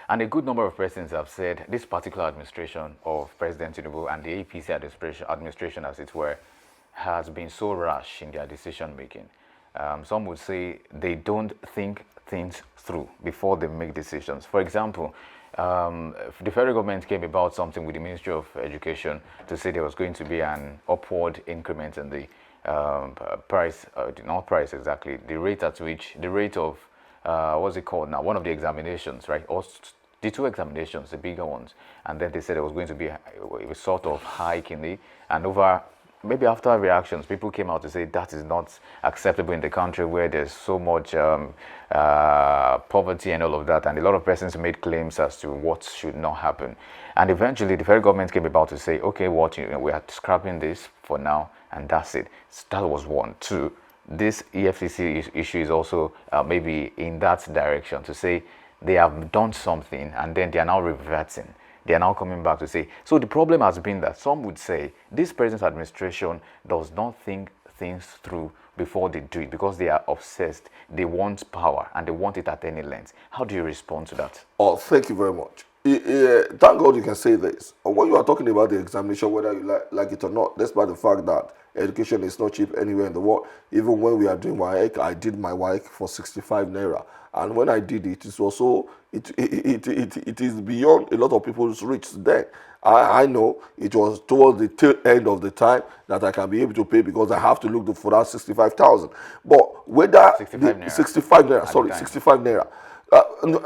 And a good number of persons have said this particular administration of President Tinubu and the APC administration, as it were, has been so rash in their decision making. Some would say they don't think things through before they make decisions. For example, the federal government came about something with the Ministry of Education to say there was going to be an upward increment in the price, not price exactly, the rate at which, the rate of, what's it called now, one of the examinations, right? Or the two examinations, the bigger ones. And then they said there was going to be a sort of hike in the, and over maybe after reactions, people came out to say that is not acceptable in the country where there's so much poverty and all of that. And a lot of persons made claims as to what should not happen. And eventually, the federal government came about to say, okay, we are scrapping this for now, and that's it. So that was one. Two, this EFCC issue is also maybe in that direction to say they have done something and then they are now reverting. They are now coming back to say, so the problem has been that some would say this president's administration does not think things through before they do it because they are obsessed. They want power and they want it at any length. How do you respond to that? Oh, thank you very much. Thank God you can say this. When you are talking about the examination, whether you like it or not, despite the fact that education is not cheap anywhere in the world, even when we are doing WAEC, I did my WAEC for 65 naira. And when I did it, it's also, it is beyond a lot of people's reach then. I know it was towards the tail end of the time that I can be able to pay because I have to look for that 65,000. But whether 65 naira, sorry, 65 naira.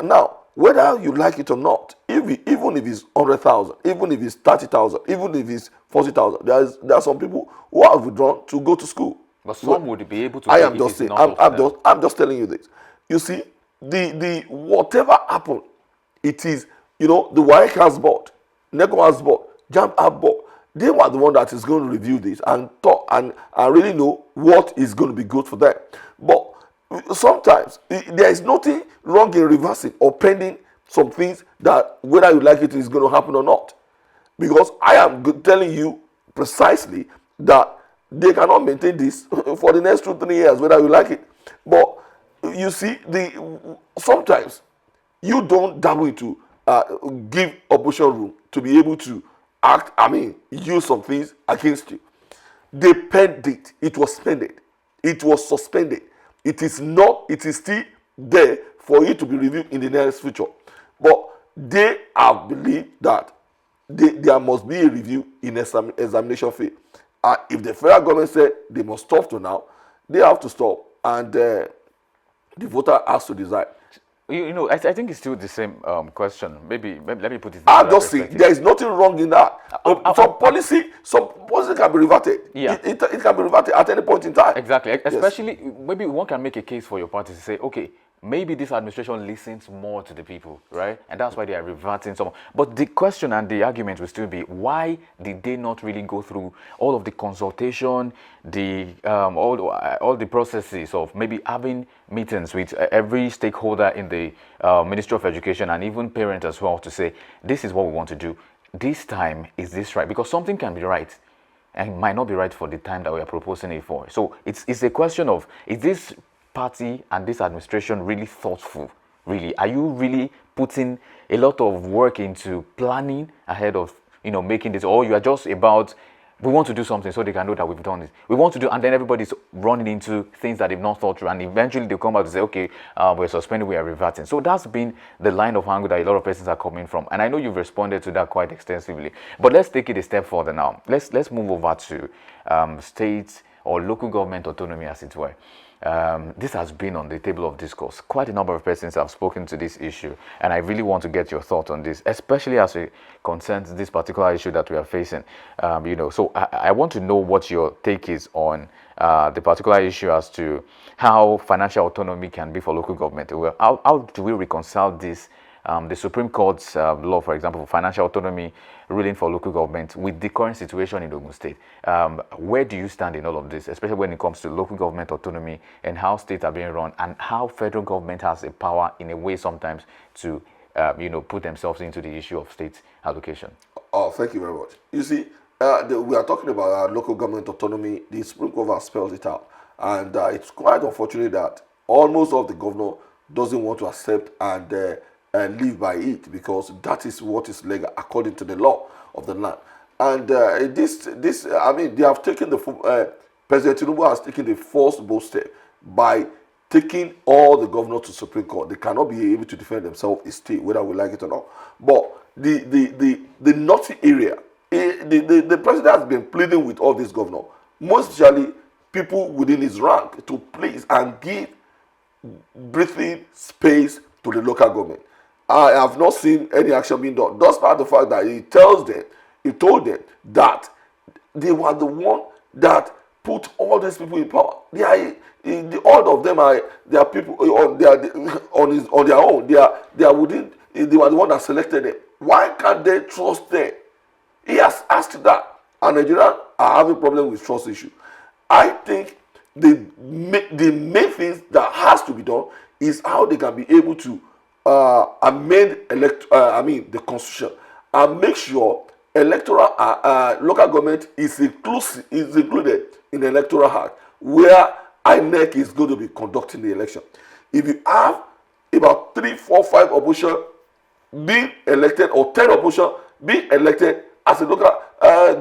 Now, whether you like it or not, even if it's 100,000, even if it's 30,000, even if it's 40,000, there are some people who have withdrawn to go to school. But some would be able to. I am just saying. I'm just telling you this. You see, the whatever happened, it is, the WAEC has bought, NECO has bought, JAMB have bought. They were the one that is going to review this and talk and really know what is going to be good for them. But sometimes there is nothing wrong in reversing or pending some things that whether you like it is going to happen or not. Because I am telling you precisely that they cannot maintain this for the next 2-3 years, whether you like it. But you see, sometimes you don't dabble into give opposition room to be able to act, use some things against you. They penned it. It was suspended. It was suspended. It is still there for you to be reviewed in the nearest future. But they have believed that there must be a review in examination fee. If the federal government said they must stop to now, they have to stop. And the voter has to decide. I think it's still the same question. Maybe let me put it. I'm just saying there is nothing wrong in that. Some policy can be reverted. Yeah, it can be reverted at any point in time. Exactly. Especially maybe one can make a case for your party to say, okay, maybe this administration listens more to the people, right? And that's why they are reverting some. But the question and the argument will still be, why did they not really go through all of the consultation, all the processes of maybe having meetings with every stakeholder in the Ministry of Education and even parents as well to say, this is what we want to do. This time, is this right? Because something can be right and might not be right for the time that we are proposing it for. So it's a question of, is this party and this administration really thoughtful? Really, are you really putting a lot of work into planning ahead of making this, or you are just about, we want to do something so they can know that we've done it, we want to do, and then everybody's running into things that they've not thought through, and eventually they'll come out to say, okay, we're suspending, we are reverting. So that's been the line of angle that a lot of persons are coming from, and I know you've responded to that quite extensively. But let's take it a step further now. Let's move over to state or local government autonomy, as it were. This has been on the table of discourse. Quite a number of persons have spoken to this issue, and I really want to get your thought on this, especially as it concerns this particular issue that we are facing. So I want to know what your take is on the particular issue as to how financial autonomy can be for local government. How do we reconcile this? The Supreme Court's law, for example, for financial autonomy ruling for local government with the current situation in Osun State. Where do you stand in all of this, especially when it comes to local government autonomy and how states are being run, and how federal government has a power in a way sometimes to put themselves into the issue of state allocation? Oh, thank you very much. You see, we are talking about local government autonomy. The Supreme Court has spelled it out, and it's quite unfortunate that almost all the governor doesn't want to accept and live by it, because that is what is legal according to the law of the land. And this, I mean, they have taken President Tinubu has taken the first bold step by taking all the governors to Supreme Court. They cannot be able to defend themselves in state, whether we like it or not. But the naughty area, the president has been pleading with all these governors, most especially people within his rank, to please and give breathing space to the local government. I have not seen any action being done, despite the fact that he told them that they were the one that put all these people in power. All of them are people on their own. They were the one that selected them. Why can't they trust them? He has asked that, and Nigerians are having problem with trust issue. I think the main things that has to be done is how they can be able to amend the constitution and make sure electoral local government is included in the electoral act, where INEC is going to be conducting the election. If you have about 3, 4, 5 opposition being elected, or 10 opposition being elected as a local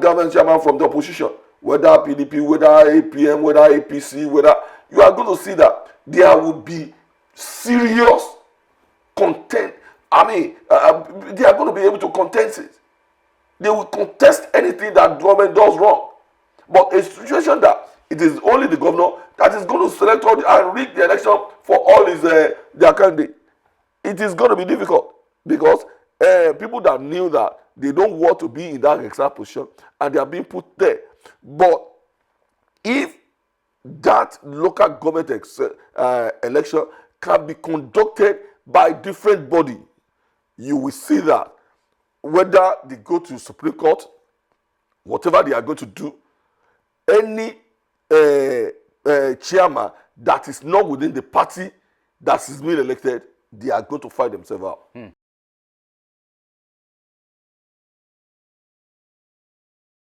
government chairman from the opposition, whether PDP, whether APM, whether APC, whether, you are going to see that there will be serious content. They are going to be able to contest it. They will contest anything that government does wrong. But a situation that it is only the governor that is going to select all and rig the election for all their candidates, it is going to be difficult, because people that knew that they don't want to be in that exact position and they are being put there. But if that local government election can be conducted by different body, you will see that whether they go to Supreme Court, whatever they are going to do, any chairman that is not within the party that is being elected, they are going to fight themselves out.